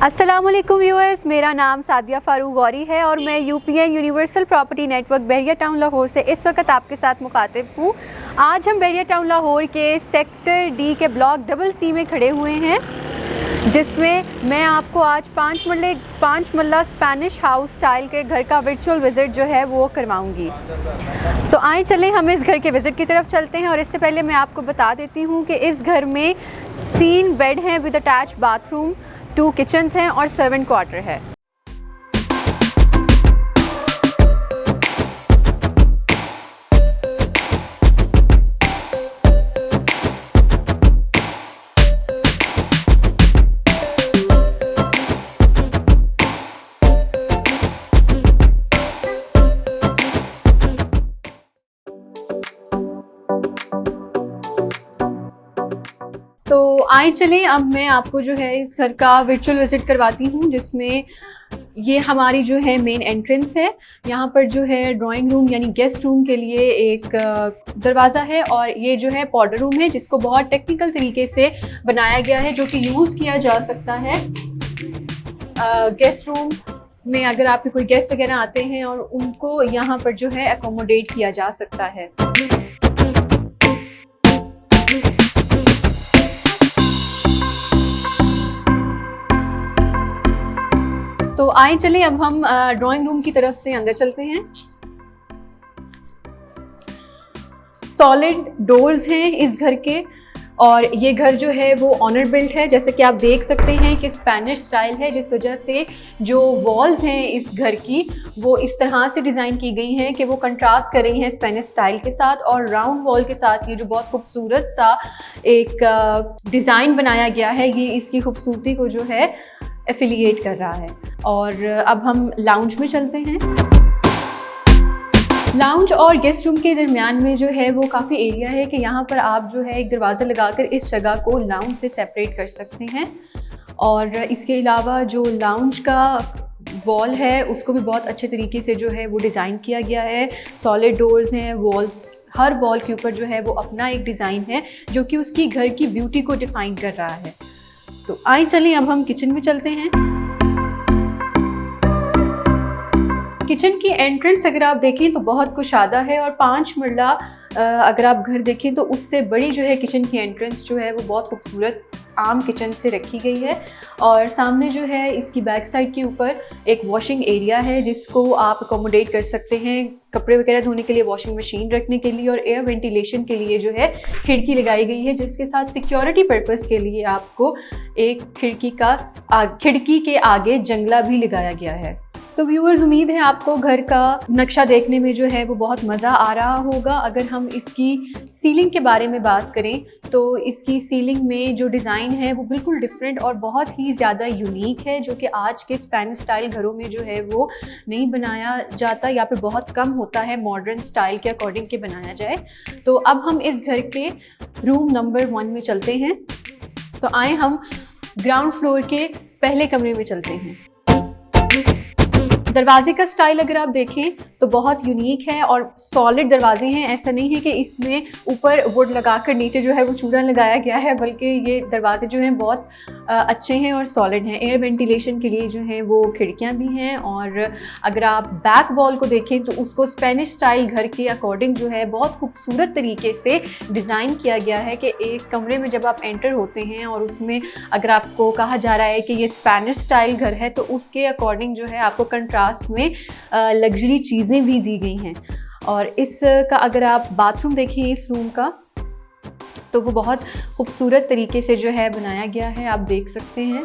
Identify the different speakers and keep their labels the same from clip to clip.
Speaker 1: अस्सलामुअलैकुम व्यूअर्स, मेरा नाम सादिया फारूक गौरी है और मैं यूपीएन यूनिवर्सल प्रॉपर्टी नेटवर्क बहरिया टाउन लाहौर से इस वक्त आपके साथ मुखातिब हूँ। आज हम बहरिया टाउन लाहौर के सेक्टर डी के ब्लॉक CCC में खड़े हुए हैं, जिसमें मैं आपको आज 5 मरला स्पेनिश हाउस स्टाइल के घर का वर्चुअल विज़िट जो है वो करवाऊंगी। तो आए चलें हम इस घर के विज़िट की तरफ चलते हैं। और इससे पहले मैं आपको बता देती हूँ कि इस घर में 3 बेड हैं विद अटैच बाथरूम, 2 किचन्स हैं और सर्वेंट क्वार्टर है। तो आए चलें अब मैं आपको जो है इस घर का वर्चुअल विज़िट करवाती हूँ, जिसमें ये हमारी जो है मेन एंट्रेंस है। यहाँ पर जो है ड्राइंग रूम यानी गेस्ट रूम के लिए एक दरवाज़ा है और ये जो है पाउडर रूम है, जिसको बहुत टेक्निकल तरीके से बनाया गया है, जो कि यूज़ किया जा सकता है गेस्ट रूम में। अगर आपके कोई गेस्ट वगैरह आते हैं और उनको यहाँ पर जो है अकोमोडेट किया जा सकता है। तो आए चले अब हम ड्राइंग रूम की तरफ से अंदर चलते हैं। सॉलिड डोर्स हैं इस घर के और ये घर जो है वो ऑनर बिल्ट है। जैसे कि आप देख सकते हैं कि स्पेनिश स्टाइल है, जिस वजह से जो वॉल्स हैं इस घर की वो इस तरह से डिज़ाइन की गई हैं कि वो कंट्रास्ट कर रही हैं स्पेनिश स्टाइल के साथ। और राउंड वॉल के साथ ये जो बहुत खूबसूरत सा एक डिज़ाइन बनाया गया है, ये इसकी खूबसूरती को जो है एफिलिएट कर रहा है। और अब हम लाउंज में चलते हैं। लाउंज और गेस्ट रूम के दरमियान में जो है वो काफ़ी एरिया है कि यहाँ पर आप जो है एक दरवाज़ा लगाकर इस जगह को लाउंज से सेपरेट कर सकते हैं। और इसके अलावा जो लाउंज का वॉल है उसको भी बहुत अच्छे तरीके से जो है वो डिज़ाइन किया गया है। सॉलिड डोर्स हैं, वॉल्स, हर वॉल के ऊपर जो है वो अपना एक डिज़ाइन है जो कि उसकी घर की ब्यूटी को डिफ़ाइन कर रहा है। तो आइए चलिए अब हम किचन में चलते हैं। किचन की एंट्रेंस अगर आप देखें तो बहुत कुशादा है और 5 मरला अगर आप घर देखें तो उससे बड़ी जो है किचन की एंट्रेंस जो है वो बहुत खूबसूरत आम किचन से रखी गई है। और सामने जो है इसकी बैक साइड के ऊपर एक वॉशिंग एरिया है, जिसको आप अकोमोडेट कर सकते हैं कपड़े वगैरह धोने के लिए, वॉशिंग मशीन रखने के लिए और एयर वेंटिलेशन के लिए जो है खिड़की लगाई गई है, जिसके साथ सिक्योरिटी पर्पस के लिए आपको एक खिड़की के आगे जंगला भी लगाया गया है। तो व्यूअर्स, उम्मीद है आपको घर का नक्शा देखने में जो है वो बहुत मज़ा आ रहा होगा। अगर हम इसकी सीलिंग के बारे में बात करें तो इसकी सीलिंग में जो डिज़ाइन है वो बिल्कुल डिफरेंट और बहुत ही ज़्यादा यूनिक है, जो कि आज के स्पेनिश स्टाइल घरों में जो है वो नहीं बनाया जाता या फिर बहुत कम होता है मॉडर्न स्टाइल के अकॉर्डिंग के बनाया जाए। तो अब हम इस घर के रूम नंबर 1 में चलते हैं। तो आए हम ग्राउंड फ्लोर के पहले कमरे में चलते हैं। दरवाजे का स्टाइल अगर आप देखें तो बहुत यूनिक है और सॉलिड दरवाजे हैं। ऐसा नहीं है कि इसमें ऊपर वुड लगाकर नीचे जो है वो चूड़ा लगाया गया है, बल्कि ये दरवाजे जो हैं बहुत अच्छे हैं और सॉलिड हैं। एयर वेंटिलेशन के लिए जो है वो खिड़कियां भी हैं। और अगर आप बैक वॉल को देखें तो उसको स्पेनिश स्टाइल घर के अकॉर्डिंग जो है बहुत खूबसूरत तरीके से डिज़ाइन किया गया है कि एक कमरे में जब आप एंटर होते हैं और उसमें अगर आपको कहा जा रहा है कि ये स्पेनिश स्टाइल घर है तो उसके अकॉर्डिंग जो है आपको कंट्रास्ट में लग्जरी चीज़ें भी दी गई हैं। और इसका अगर आप बाथरूम देखें इस रूम का तो वो बहुत खूबसूरत तरीके से जो है बनाया गया है, आप देख सकते हैं।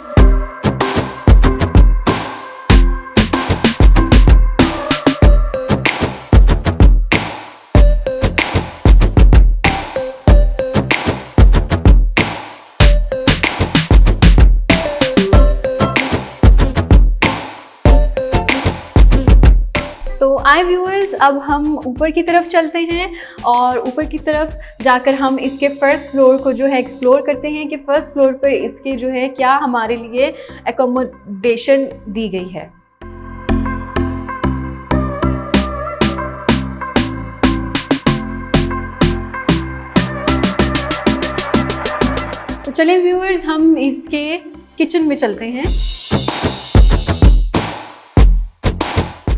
Speaker 1: आए व्यूअर्स, अब हम ऊपर की तरफ चलते हैं और ऊपर की तरफ जाकर हम इसके फर्स्ट फ्लोर को जो है एक्सप्लोर करते हैं कि फर्स्ट फ्लोर पर इसके जो है क्या हमारे लिए एकोमोडेशन दी गई है। तो चलिए व्यूअर्स, हम इसके किचन में चलते हैं।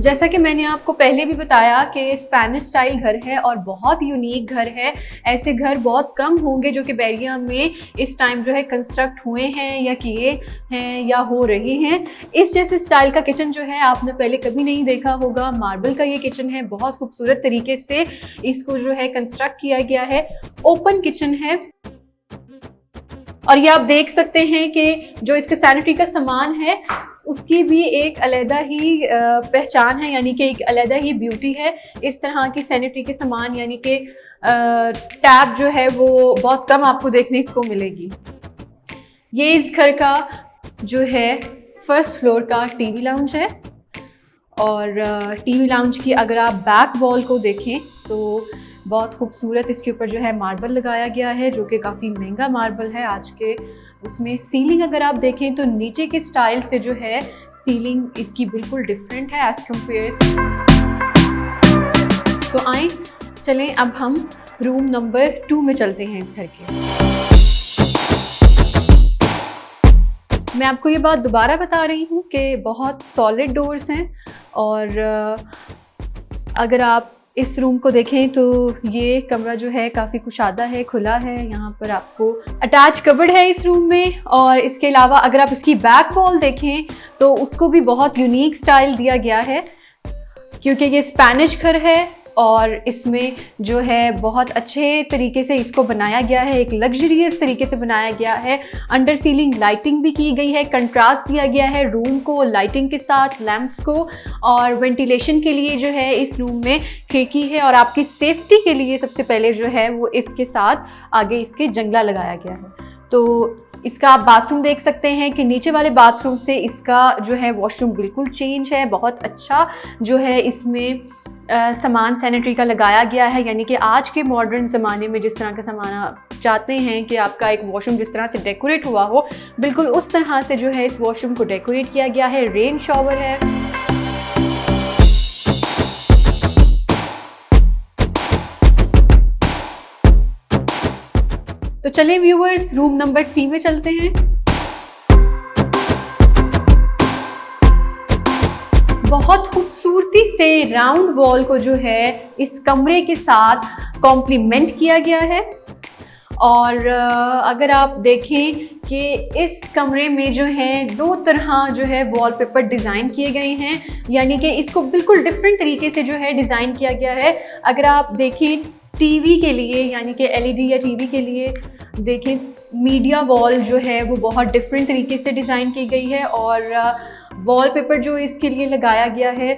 Speaker 1: जैसा कि मैंने आपको पहले भी बताया कि स्पेनिश स्टाइल घर है और बहुत यूनिक घर है। ऐसे घर बहुत कम होंगे जो कि बहरिया में इस टाइम जो है कंस्ट्रक्ट हुए हैं या किए हैं या हो रहे हैं। इस जैसे स्टाइल का किचन जो है आपने पहले कभी नहीं देखा होगा। मार्बल का ये किचन है, बहुत खूबसूरत तरीके से इसको जो है कंस्ट्रक्ट किया गया है। ओपन किचन है और ये आप देख सकते हैं कि जो इसके सैनिटरी का सामान है उसकी भी एक अलग ही पहचान है, यानी कि एक अलग ही ब्यूटी है। इस तरह की सैनिटरी के सामान यानी कि टैब जो है वो बहुत कम आपको देखने को मिलेगी। ये इस घर का जो है फर्स्ट फ्लोर का टीवी लाउंज है और टीवी लाउंज की अगर आप बैक वॉल को देखें तो बहुत खूबसूरत इसके ऊपर जो है मार्बल लगाया गया है, जो कि काफ़ी महंगा मार्बल है आज के उसमें। सीलिंग अगर आप देखें तो नीचे के स्टाइल से जो है सीलिंग इसकी बिल्कुल डिफरेंट है एज़ कम्पेयर। तो आए चलें अब हम रूम नंबर 2 में चलते हैं इस घर के। मैं आपको ये बात दोबारा बता रही हूँ कि बहुत सॉलिड डोर्स हैं और अगर आप इस रूम को देखें तो ये कमरा जो है काफ़ी कुशादा है, खुला है। यहाँ पर आपको अटैच कबर्ड है इस रूम में और इसके अलावा अगर आप इसकी बैक वॉल देखें तो उसको भी बहुत यूनिक स्टाइल दिया गया है क्योंकि ये स्पेनिश घर है और इसमें जो है बहुत अच्छे तरीके से इसको बनाया गया है, एक लग्जरियस तरीके से बनाया गया है। अंडर सीलिंग लाइटिंग भी की गई है, कंट्रास्ट दिया गया है रूम को लाइटिंग के साथ, लैंप्स को, और वेंटिलेशन के लिए जो है इस रूम में खिड़की है और आपकी सेफ्टी के लिए सबसे पहले जो है वो इसके साथ आगे इसके जंगला लगाया गया है। तो इसका आप बाथरूम देख सकते हैं कि नीचे वाले बाथरूम से इसका जो है वॉशरूम बिल्कुल चेंज है। बहुत अच्छा जो है इसमें सामान सैनिटरी का लगाया गया है, यानी कि आज के मॉडर्न ज़माने में जिस तरह का सामान आप चाहते हैं कि आपका एक वॉशरूम जिस तरह से डेकोरेट हुआ हो, बिल्कुल उस तरह से जो है इस वॉशरूम को डेकोरेट किया गया है। रेन शॉवर है। तो चलें व्यूअर्स रूम नंबर 3 में चलते हैं। बहुत खूबसूरती से राउंड वॉल को जो है इस कमरे के साथ कॉम्प्लीमेंट किया गया है और अगर आप देखें कि इस कमरे में जो है 2 तरह जो है वॉलपेपर डिज़ाइन किए गए हैं, यानी कि इसको बिल्कुल डिफरेंट तरीके से जो है डिज़ाइन किया गया है। अगर आप देखें टीवी के लिए यानी कि एलईडी या टीवी के लिए देखें, मीडिया वॉल जो है वो बहुत डिफरेंट तरीके से डिज़ाइन की गई है और वॉलपेपर जो इसके लिए लगाया गया है,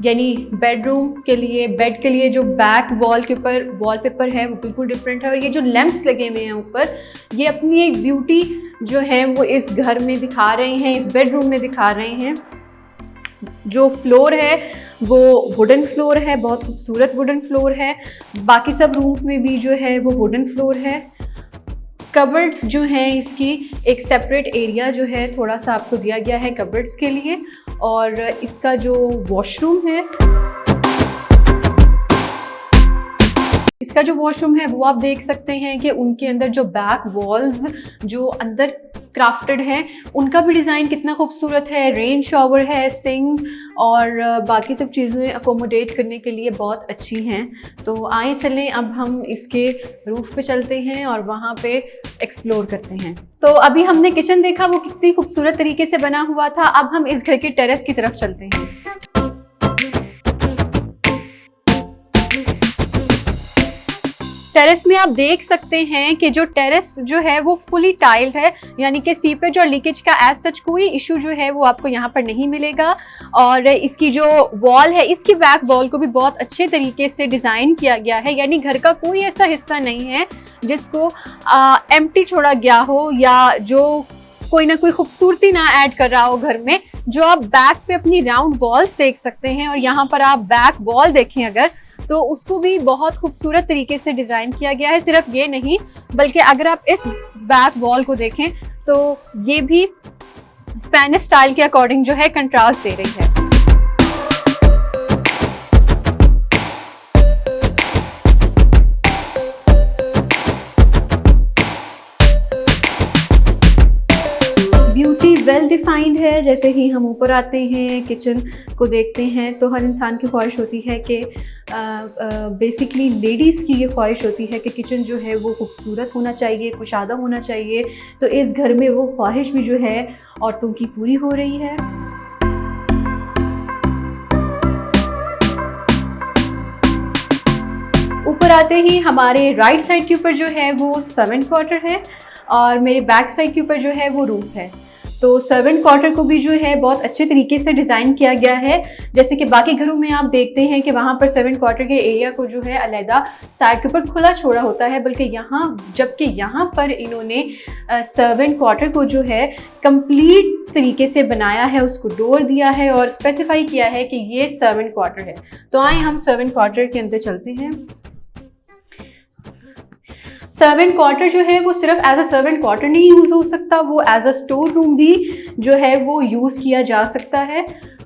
Speaker 1: यानी बेडरूम के लिए, बेड के लिए जो बैक वॉल के ऊपर वॉलपेपर है वो बिल्कुल डिफरेंट है। और ये जो लैंप्स लगे हुए हैं ऊपर, ये अपनी एक ब्यूटी जो है वो इस घर में दिखा रहे हैं, इस बेडरूम में दिखा रहे हैं। जो फ्लोर है वो वुडन फ्लोर है, बहुत खूबसूरत वुडन फ्लोर है। बाकी सब रूम्स में भी जो है वो वुडन फ्लोर है। कबर्ड्स जो हैं इसकी एक सेपरेट एरिया जो है थोड़ा सा आपको दिया गया है कबर्ड्स के लिए। और इसका जो वॉशरूम है, इसका जो वॉशरूम है वो आप देख सकते हैं कि उनके अंदर जो बैक वॉल्स जो अंदर क्राफ्टेड हैं उनका भी डिज़ाइन कितना खूबसूरत है। रेन शॉवर है, सिंक और बाकी सब चीज़ें अकोमोडेट करने के लिए बहुत अच्छी हैं। तो आए चलें अब हम इसके रूफ पे चलते हैं और वहाँ पे एक्सप्लोर करते हैं। तो अभी हमने किचन देखा वो कितनी खूबसूरत तरीके से बना हुआ था। अब हम इस घर के टेरेस की तरफ चलते हैं। टेरेस में आप देख सकते हैं कि जो टेरेस जो है वो फुली टाइल्ड है, यानी कि सीपेज और लीकेज का एज सच कोई इशू जो है वो आपको यहाँ पर नहीं मिलेगा। और इसकी जो वॉल है, इसकी बैक वॉल को भी बहुत अच्छे तरीके से डिज़ाइन किया गया है, यानी घर का कोई ऐसा हिस्सा नहीं है जिसको एम्प्टी छोड़ा गया हो या जो कोई ना कोई खूबसूरती ना ऐड कर रहा हो घर में। जो आप बैक पे अपनी राउंड वॉल्स देख सकते हैं और यहाँ पर आप बैक वॉल देखें अगर, तो उसको भी बहुत खूबसूरत तरीके से डिज़ाइन किया गया है। सिर्फ ये नहीं बल्कि अगर आप इस बैक वॉल को देखें तो ये भी स्पेनिश स्टाइल के अकॉर्डिंग जो है कंट्रास्ट दे रही है। ब्यूटी वेल डिफाइंड है। जैसे ही हम ऊपर आते हैं, किचन को देखते हैं, तो हर इंसान की ख्वाहिश होती है कि बेसिकली लेडीज़ की ये ख्वाहिश होती है कि किचन जो है वो खूबसूरत होना चाहिए, कुशादा होना चाहिए। तो इस घर में वो ख्वाहिश भी जो है औरतों की पूरी हो रही है। ऊपर आते ही हमारे राइट साइड के ऊपर जो है वो सर्वेंट क्वार्टर है और मेरे बैक साइड के ऊपर जो है वो रूफ है। तो सर्वेंट क्वार्टर को भी जो है बहुत अच्छे तरीके से डिज़ाइन किया गया है। जैसे कि बाकी घरों में आप देखते हैं कि वहाँ पर सर्वेंट क्वार्टर के एरिया को जो है अलहदा साइड के ऊपर खुला छोड़ा होता है, बल्कि जबकि यहाँ पर इन्होंने सर्वेंट क्वार्टर को जो है कंप्लीट तरीके से बनाया है, उसको डोर दिया है और स्पेसिफाई किया है कि ये सर्वेंट क्वार्टर है। तो आए हम सर्वेंट क्वार्टर के अंदर चलते हैं। सर्वेंट क्वार्टर जो है वो सिर्फ एज अ सर्वेंट क्वार्टर नहीं यूज़ हो सकता, वो एज अ स्टोर रूम भी जो है वो यूज़ किया जा सकता है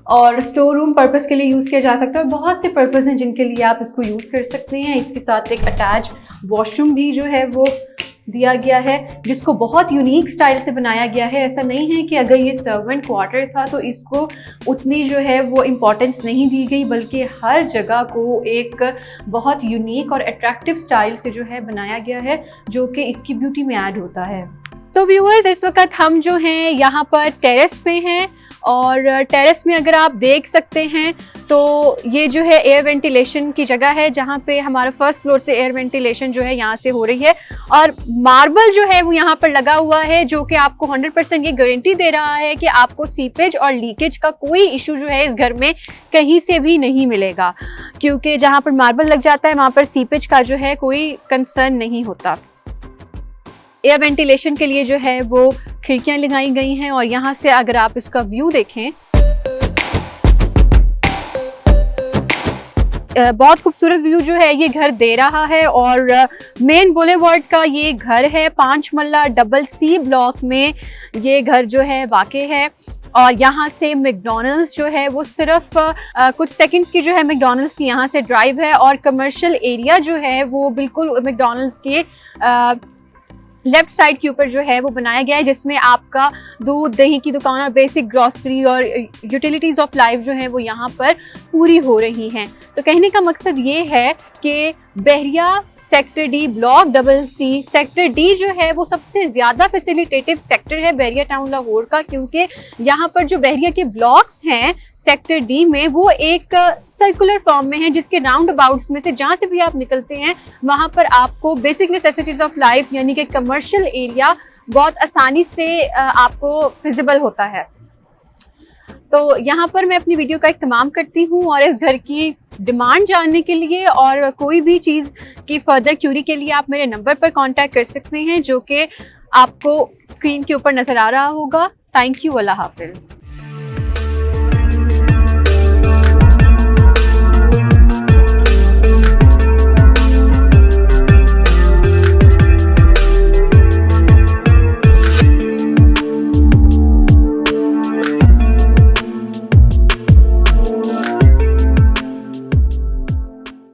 Speaker 1: और स्टोर रूम पर्पस के लिए यूज़ किया जा सकता है। और बहुत से पर्पस हैं जिनके लिए आप इसको यूज़ कर सकते हैं। इसके साथ एक अटैच वॉशरूम भी जो है वो दिया गया है, जिसको बहुत यूनिक स्टाइल से बनाया गया है। ऐसा नहीं है कि अगर ये सर्वेंट क्वार्टर था तो इसको उतनी जो है वो इम्पोर्टेंस नहीं दी गई, बल्कि हर जगह को एक बहुत यूनिक और अट्रैक्टिव स्टाइल से जो है बनाया गया है, जो कि इसकी ब्यूटी में ऐड होता है। तो व्यूअर्स, इस वक्त हम जो हैं यहाँ पर टेरेस पे हैं और टेरेस में अगर आप देख सकते हैं तो ये जो है एयर वेंटिलेशन की जगह है, जहाँ पे हमारा फर्स्ट फ्लोर से एयर वेंटिलेशन जो है यहाँ से हो रही है। और मार्बल जो है वो यहाँ पर लगा हुआ है, जो कि आपको 100% ये गारंटी दे रहा है कि आपको सीपेज और लीकेज का कोई इशू जो है इस घर में कहीं से भी नहीं मिलेगा, क्योंकि जहाँ पर मार्बल लग जाता है वहाँ पर सीपेज का जो है कोई कंसर्न नहीं होता। एयर वेंटिलेशन के लिए जो है वो खिड़कियां लगाई गई हैं और यहाँ से अगर आप इसका व्यू देखें, बहुत खूबसूरत व्यू जो है ये घर दे रहा है। और मेन बुलेवार्ड का ये घर है, 5 मरला डबल सी ब्लॉक में ये घर जो है वाक़ई है। और यहाँ से मैकडॉनल्ड्स जो है वो सिर्फ कुछ सेकंड्स की जो है मैकडॉनल्ड्स की यहाँ से ड्राइव है। और कमर्शियल एरिया जो है वो बिल्कुल मैकडॉनल्ड्स के लेफ्ट साइड के ऊपर जो है वो बनाया गया है, जिसमें आपका दूध दही की दुकान और बेसिक ग्रॉसरी और यूटिलिटीज़ ऑफ लाइफ जो है वो यहाँ पर पूरी हो रही हैं। तो कहने का मकसद ये है कि Bahria sector D block double C sector D जो है वो सबसे ज़्यादा फैसिलिटेटिव सेक्टर है बहरिया टाउन लाहौर का, क्योंकि यहाँ पर जो बहरिया के ब्लॉक्स हैं सेक्टर डी में वो एक सर्कुलर फॉर्म में है, जिसके राउंड अबाउट्स में से जहाँ से भी आप निकलते हैं वहाँ पर आपको बेसिक नेसेसिटीज़ ऑफ लाइफ यानी कि कमर्शियल एरिया बहुत आसानी से आपको विजिबल होता है। तो यहाँ पर मैं अपनी वीडियो का इख्तिताम करती हूँ और इस घर की डिमांड जानने के लिए और कोई भी चीज़ की फर्दर क्यूरी के लिए आप मेरे नंबर पर कांटेक्ट कर सकते हैं, जो कि आपको स्क्रीन के ऊपर नज़र आ रहा होगा। थैंक यू, अल्लाह हाफिज़।